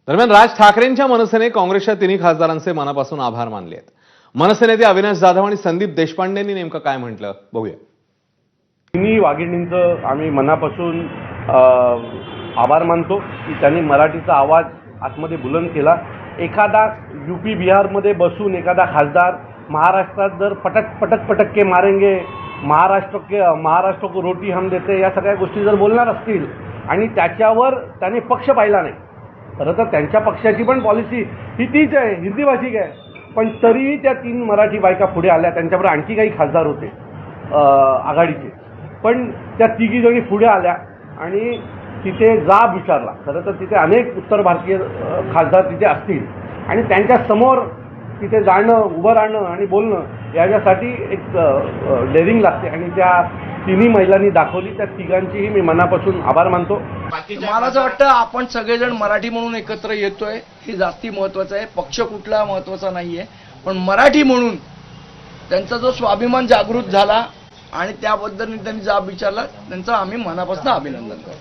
दरम्यान राज ठाकरेंच्या मनसेने काँग्रेसच्या तिन्ही खासदारांचे मनापासून आभार मानले आहेत। मनसे नेते अविनाश जाधव आणि संदीप देशपांडेंनी नेमकं काय म्हटलं बघूया। तिन्ही वाघिणींचं आम्ही मनापासून आभार मानतो की त्यांनी मराठीचा आवाज आतमध्ये बुलंद केला। एखादा यूपी बिहारमध्ये बसून एखादा खासदार महाराष्ट्रात जर पटक के मारेंगे, महाराष्ट्र को रोटी हम देते या सगळ्या गोष्टी जर बोलणार असतील आणि त्याच्यावर त्याने पक्ष पाहिला नाही, खरं तर त्यांच्या पक्षाची पण पॉलिसी ही तीच आहे, हिंदी भाषिक आहे, पण तरीही त्या तीन मराठी बायका पुढे आल्या। त्यांच्याबरोबर आणखी काही खासदार होते आघाडीचे, पण त्या तिघी जणी पुढे आल्या आणि तिथे जाब विचारला। खरं तर तिथे अनेक उत्तर भारतीय खासदार तिथे असतील आणि त्यांच्या समोर तिथे जाणं, उभं राहणं आणि बोलणं याच्यासाठी एक डेअरिंग लागते आणि त्या तिन्ही महिलांनी दाखवली। त्या तिघांचीही मी मनापासून आभार मानतो। मला असं वाटतं आपण सगळेजण मराठी म्हणून एकत्र येतोय हे जास्ती महत्वाचं आहे, पक्ष कुठला महत्वाचा नाहीये, पण मराठी म्हणून त्यांचा जो स्वाभिमान जागृत झाला आणि त्याबद्दल त्यांनी जाब विचारला, त्यांचं आम्ही मनापासून अभिनंदन करतो।